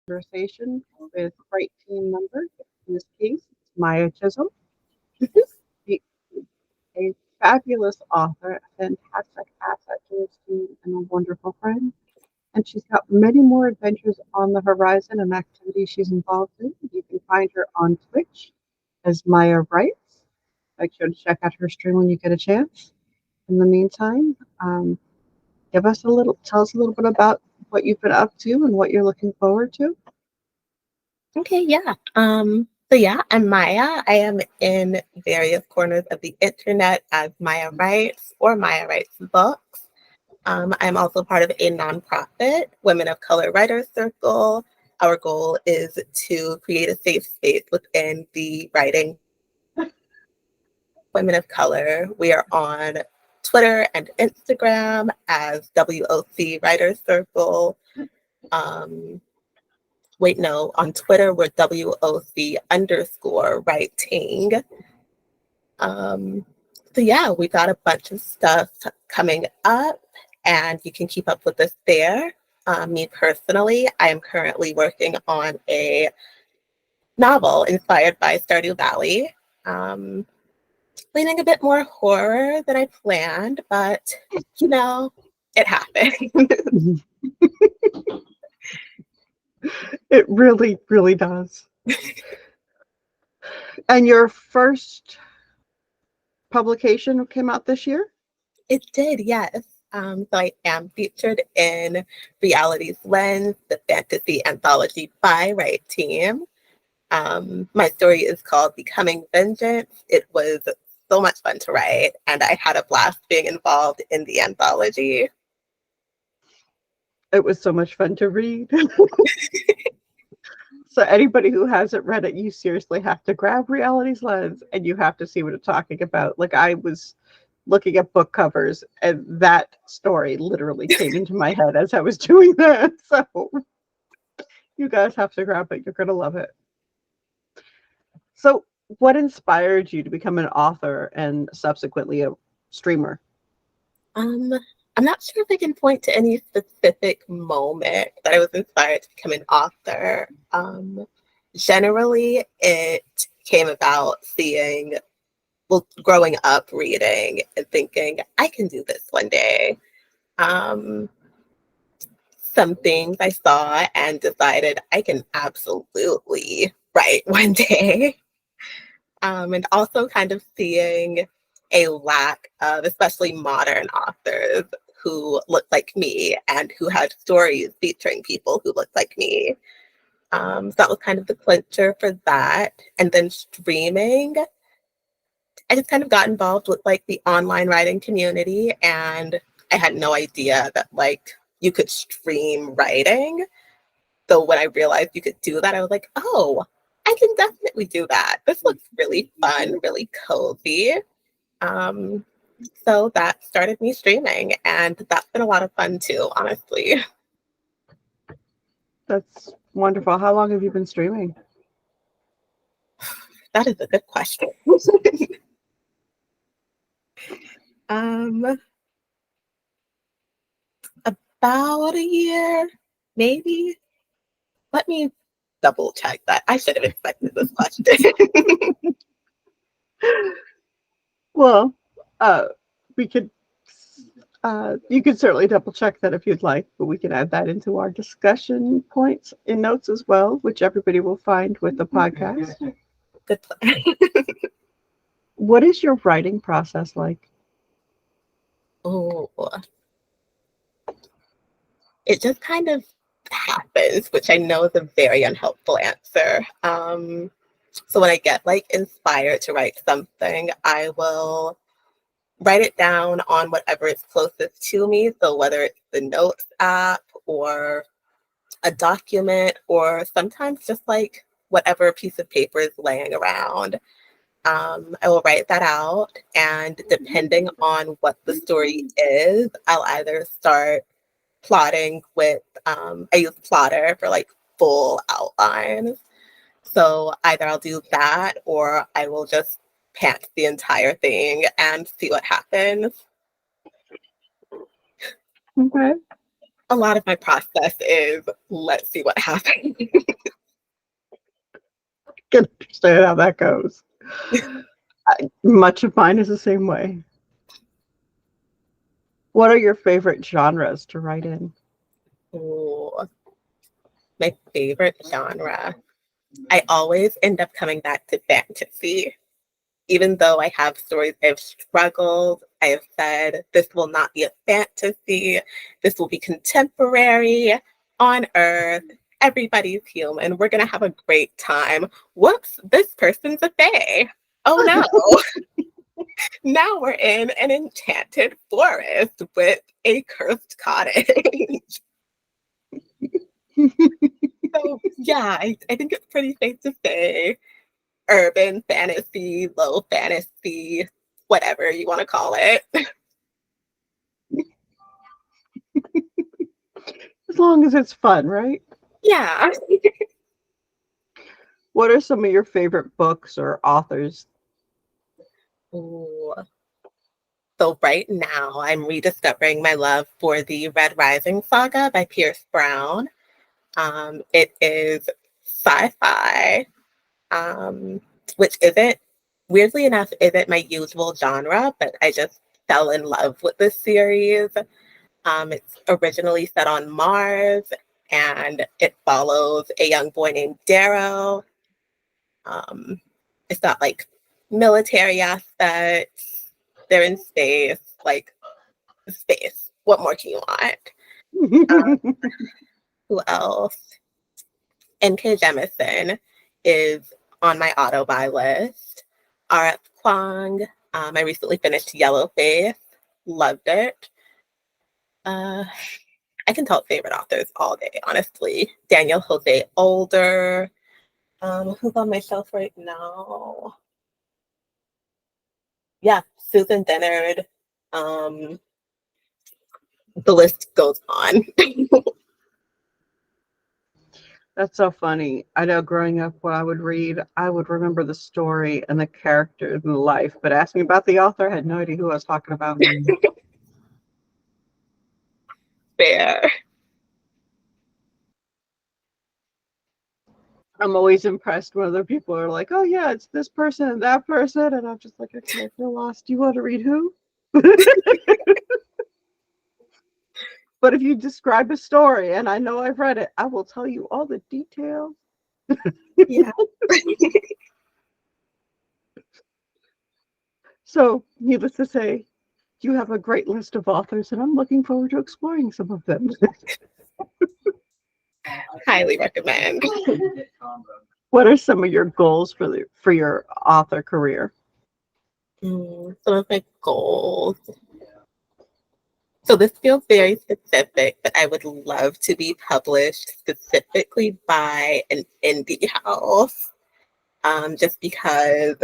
conversation with a great team member. In this case, it's Miya Chisolm. She is a fabulous author, a fantastic asset to this team, and a wonderful friend. And she's got many more adventures on the horizon and activities she's involved in. You can find her on Twitch as Maya Writes. Make sure to check out her stream when you get a chance. In the meantime, tell us a little bit about what you've been up to and what you're looking forward to. Okay, yeah. So I'm Maya. I am in various corners of the internet as Maya Writes or Maya Writes Books. I'm also part of a nonprofit, Women of Color Writers Circle. Our goal is to create a safe space within the writing women of color. We are on Twitter and Instagram as WOC Writers Circle. On Twitter, we're WOC_writing. We got a bunch of stuff coming up, and you can keep up with us there. Me personally, I am currently working on a novel inspired by Stardew Valley. Leaning a bit more horror than I planned, but it happened. It really, really does. And your first publication came out this year? It did, yes. So I am featured in Reality's Lens, the fantasy anthology by Right Team. My story is called Becoming Vengeance. It was so much fun to write, and I had a blast being involved in the anthology. It was so much fun to read. So anybody who hasn't read it, you seriously have to grab Reality's Lens and you have to see what it's talking about. Like, I was looking at book covers and that story literally came into my head as I was doing that. So you guys have to grab it. You're going to love it. So what inspired you to become an author and subsequently a streamer? I'm not sure if I can point to any specific moment that I was inspired to become an author. Generally, it came about growing up reading and thinking, I can do this one day. Some things I saw and decided I can absolutely write one day. And also kind of seeing a lack of, especially modern authors who look like me and who had stories featuring people who look like me. So that was kind of the clincher for that. And then streaming, I just kind of got involved with like the online writing community, and I had no idea that like you could stream writing. So when I realized you could do that, I was like, oh, I can definitely do that. This looks really fun, really cozy. So that started me streaming, and that's been a lot of fun too, honestly. That's wonderful. How long have you been streaming? That is a good question. About a year, maybe. Let me double check that. I should have expected this question. Well, we could you could certainly double check that if you'd like, but we can add that into our discussion points in notes as well, which everybody will find with the podcast. Good plan. What is your writing process like? Oh, it just kind of happens, which I know is a very unhelpful answer. So when I get like inspired to write something, I will write it down on whatever is closest to me. So whether it's the notes app or a document, or sometimes just like whatever piece of paper is laying around. I will write that out, and depending on what the story is, I'll either start plotting with, I use Plotter for like full outlines. So either I'll do that or I will just pant the entire thing and see what happens. Okay. a lot of my process is let's see what happens. Can understand how that goes. Much of mine is the same way. What are your favorite genres to write in? Ooh, my favorite genre. I always end up coming back to fantasy. Even though I have stories I've struggled, I have said, this will not be a fantasy. This will be contemporary on Earth. Everybody's human. We're going to have a great time. Whoops, this person's a fae. Oh no. Now we're in an enchanted forest with a cursed cottage. So, yeah, I think it's pretty safe to say urban fantasy, low fantasy, whatever you want to call it. As long as it's fun, right? Yeah. What are some of your favorite books or authors? Ooh. So right now I'm rediscovering my love for the Red Rising saga by Pierce Brown. It is sci-fi, um, which isn't, weirdly enough, isn't my usual genre, but I just fell in love with this series. It's originally set on Mars, and it follows a young boy named Darrow. Um, it's got like military aspects. They're in space, like space. What more can you want? Um, who else? N.K. Jemisin is on my auto buy list. R.F. Kwong. I recently finished Yellowface. Loved it. Uh, I can talk favorite authors all day, honestly. Daniel Jose Older. Who's on my shelf right now? Yeah, Susan Dennard. Um, the list goes on. That's so funny. I know growing up, when I would read, I would remember the story and the character and the life, but ask me about the author, I had no idea who I was talking about. Fair. I'm always impressed when other people are like, oh, yeah, it's this person and that person. And I'm just like, okay, I feel lost. Do you want to read who? But if you describe a story and I know I've read it, I will tell you all the details. Yeah. So, needless to say, you have a great list of authors, and I'm looking forward to exploring some of them. Highly recommend. What are some of your goals for your author career? Some of my goals. So this feels very specific, but I would love to be published specifically by an indie house. Just because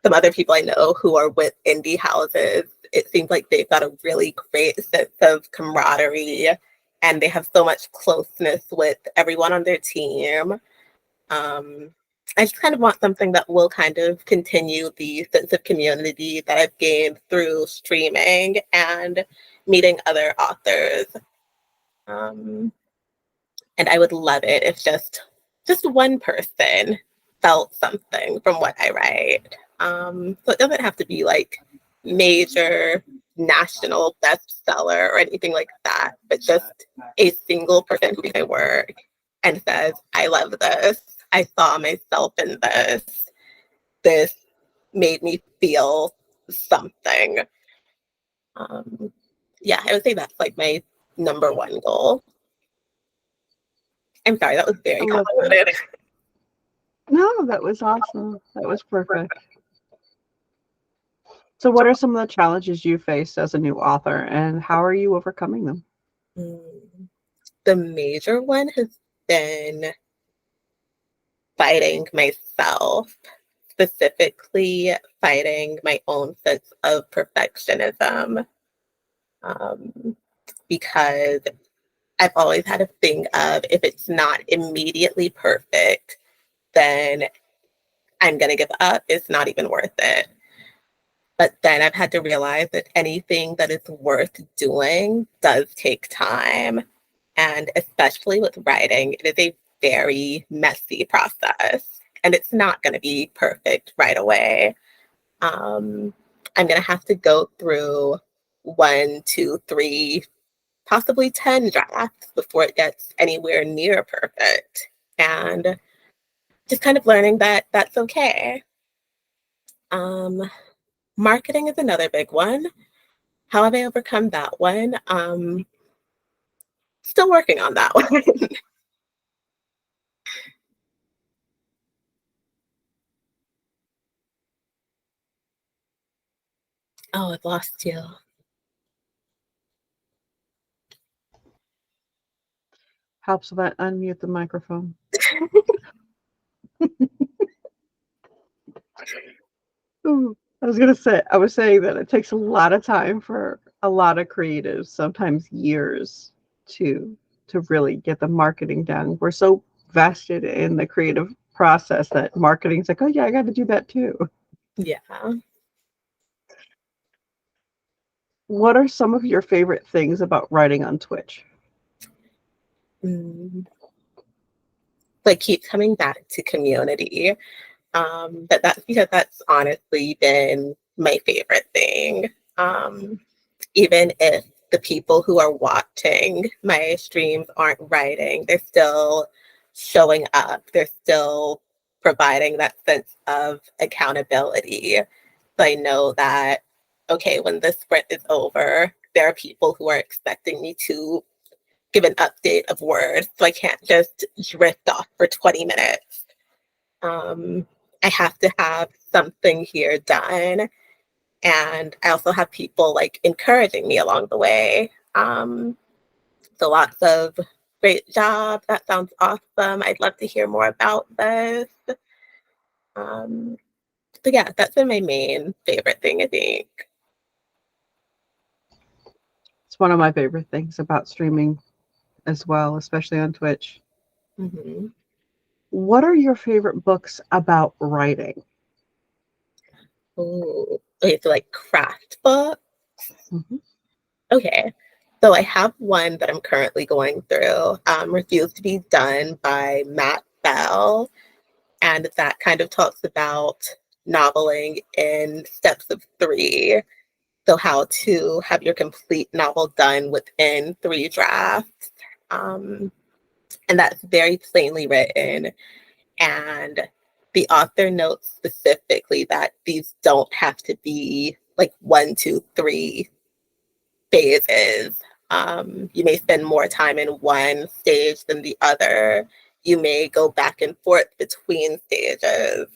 some other people I know who are with indie houses, it seems like they've got a really great sense of camaraderie and they have so much closeness with everyone on their team. Um, I just kind of want something that will kind of continue the sense of community that I've gained through streaming and meeting other authors. Um, and I would love it if just one person felt something from what I write. So it doesn't have to be like major national bestseller or anything like that, but just a single person who reads my work and says, I love this. I saw myself in this. This made me feel something. Um, yeah, I would say that's like my number one goal. I'm sorry, that was I very love that. complicated. No, that was awesome. That was perfect. So, what are some of the challenges you faced as a new author, and how are you overcoming them? Mm. The major one has been fighting myself, specifically fighting my own sense of perfectionism. Um, because I've always had a thing of if it's not immediately perfect, then I'm going to give up. It's not even worth it. But then I've had to realize that anything that is worth doing does take time. And especially with writing, it is a very messy process. And it's not going to be perfect right away. Um, I'm going to have to go through one, two, three, possibly 10 drafts before it gets anywhere near perfect. And just kind of learning that that's okay. Um, Marketing is another big one. How have I overcome that one? Still working on that one. Oh, I've lost you. Helps if I unmute the microphone. Ooh, I was saying that it takes a lot of time for a lot of creatives, sometimes years, to really get the marketing done. We're so vested in the creative process that marketing's like, oh yeah, I got to do that too. Yeah. What are some of your favorite things about writing on Twitch? Mm. Like keep coming back to community. But that's because that's honestly been my favorite thing. Even if the people who are watching my streams aren't writing, they're still showing up. They're still providing that sense of accountability. So I know that, okay, when the sprint is over, there are people who are expecting me to give an update of words. So I can't just drift off for 20 minutes. Um, I have to have something here done. And I also have people like encouraging me along the way. So lots of great job. That sounds awesome. I'd love to hear more about this. Um, but yeah, that's been my main favorite thing, I think. It's one of my favorite things about streaming as well, especially on Twitch. Mm-hmm. What are your favorite books about writing? Ooh. Okay, so like craft book. Mhm. Okay. So I have one that I'm currently going through, Refused to Be Done by Matt Bell. And that kind of talks about noveling in steps of three. So, how to have your complete novel done within three drafts. Um, and that's very plainly written. And the author notes specifically that these don't have to be like one, two, three phases. You may spend more time in one stage than the other. You may go back and forth between stages.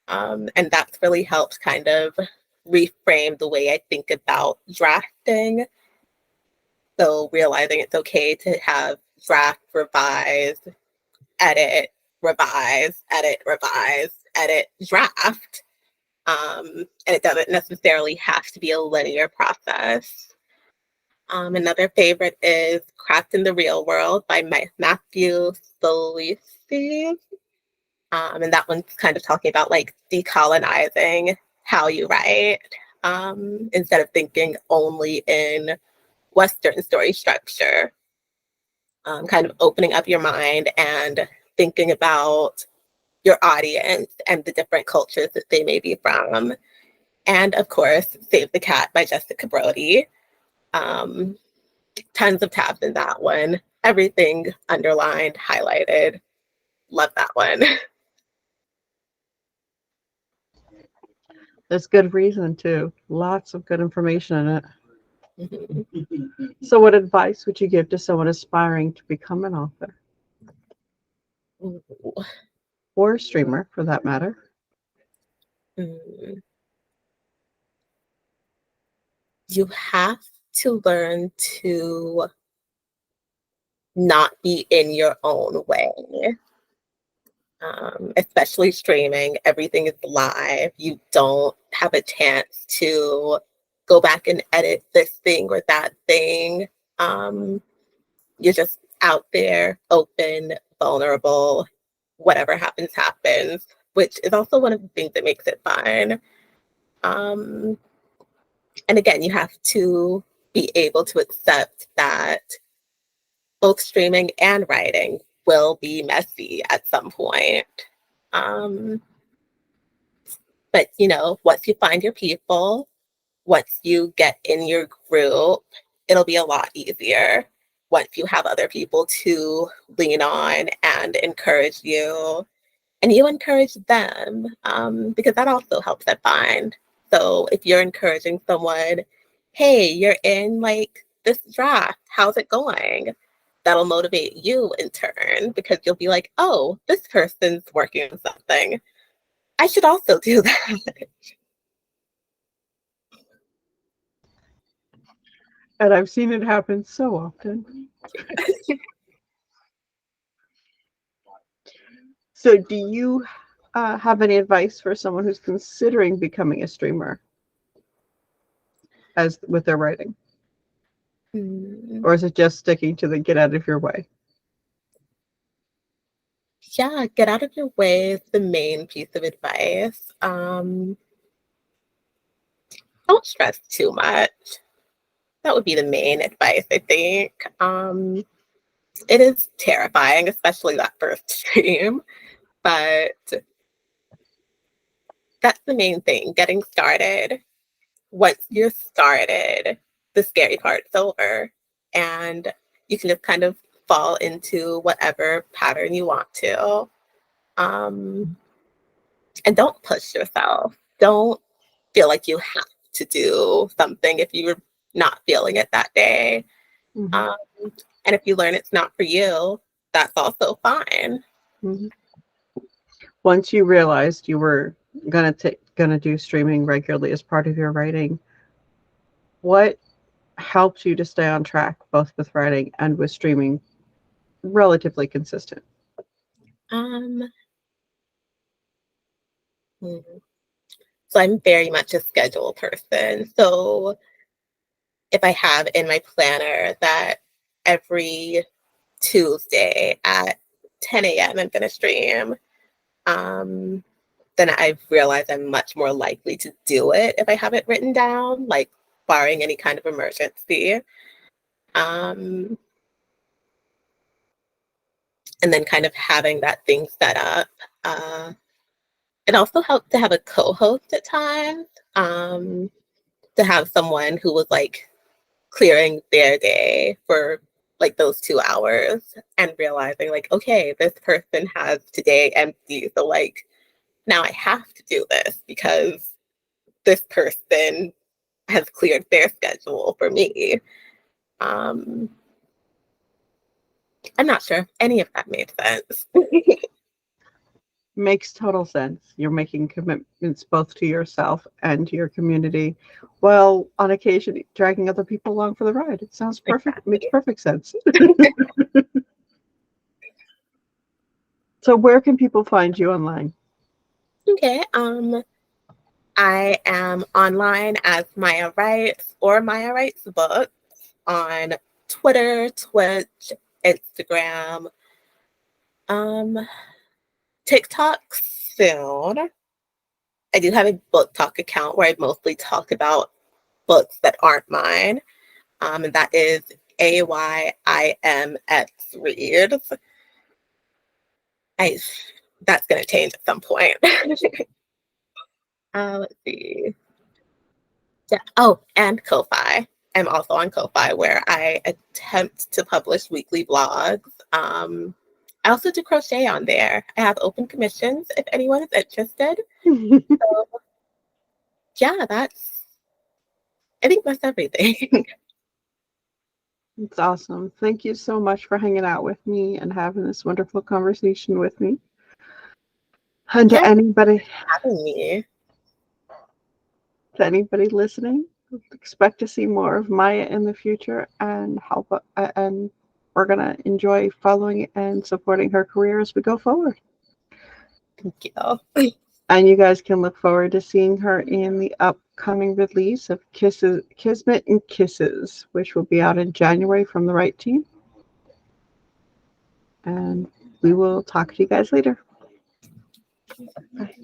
And that's really helped kind of reframe the way I think about drafting. So realizing it's okay to have draft, revise, edit, revise, edit, revise, edit, draft. And it doesn't necessarily have to be a linear process. Another favorite is Craft in the Real World by Matthew Solisi. And that one's kind of talking about like decolonizing how you write, instead of thinking only in Western story structure, kind of opening up your mind and thinking about your audience and the different cultures that they may be from. And of course, Save the Cat by Jessica Brody. Um, Tons of tabs in that one. Everything underlined, highlighted. Love that one. There's good reason too. Lots of good information in it. Mhm. So, what advice would you give to someone aspiring to become an author Ooh. or a streamer for that matter? Mm. You have to learn to not be in your own way. Especially streaming, everything is live. You don't have a chance to go back and edit this thing or that thing. Um, you're just out there, open, vulnerable. Whatever happens, happens, which is also one of the things that makes it fun. Um, and again, you have to be able to accept that both streaming and writing will be messy at some point. Um, but once you find your people, once you get in your group, it'll be a lot easier once you have other people to lean on and encourage you, and you encourage them, because that also helps I find. So if you're encouraging someone, hey, you're in like this draft, how's it going? That'll motivate you in turn because you'll be like, oh, this person's working on something. I should also do that. And I've seen it happen so often. So, do you have any advice for someone who's considering becoming a streamer as with their writing? Or is it just sticking to the get out of your way? Yeah, get out of your way is the main piece of advice. Don't stress too much. That would be the main advice, I think. It is terrifying, especially that first stream, but that's the main thing, getting started. Once you're started, the scary part's over, and you can just kind of fall into whatever pattern you want to. And don't push yourself. Don't feel like you have to do something if you're not feeling it that day. Mm-hmm. And if you learn it's not for you, that's also fine. Mm-hmm. Once you realized you were gonna do streaming regularly as part of your writing, what helped you to stay on track both with writing and with streaming relatively consistent? Um, so I'm very much a schedule person. So if I have in my planner that every Tuesday at 10 a.m. I'm going to stream, then I've realized I'm much more likely to do it if I have it written down, like barring any kind of emergency. Um, and then kind of having that thing set up. Uh, it also helped to have a co-host at times, to have someone who was like clearing their day for like those 2 hours and realizing like, okay, this person has today empty. So like now I have to do this because this person has cleared their schedule for me. Um, I'm not sure if any of that made sense. Makes total sense. You're making commitments both to yourself and to your community, while on occasion dragging other people along for the ride. It sounds perfect. Makes perfect sense. So, where can people find you online? Okay. I am online as Miya Writes or Miya Writes Books on Twitter, Twitch, Instagram, TikTok soon. I do have a book talk account where I mostly talk about books that aren't mine. And that is AYIMX Reads. I That's gonna change at some point. Let's see. Yeah. Oh, and Ko-fi. I'm also on Ko-fi where I attempt to publish weekly blogs. I also do crochet on there. I have open commissions if anyone is interested. So yeah, I think that's everything. It's awesome. Thank you so much for hanging out with me and having this wonderful conversation with me. And Yeah, to having me. anybody listening, expect to see more of Maya in the future, and and we're gonna enjoy following and supporting her career as we go forward. Thank you. And you guys can look forward to seeing her in the upcoming release of Kismet and Kisses, which will be out in January from the Right Team. And we will talk to you guys later. Bye.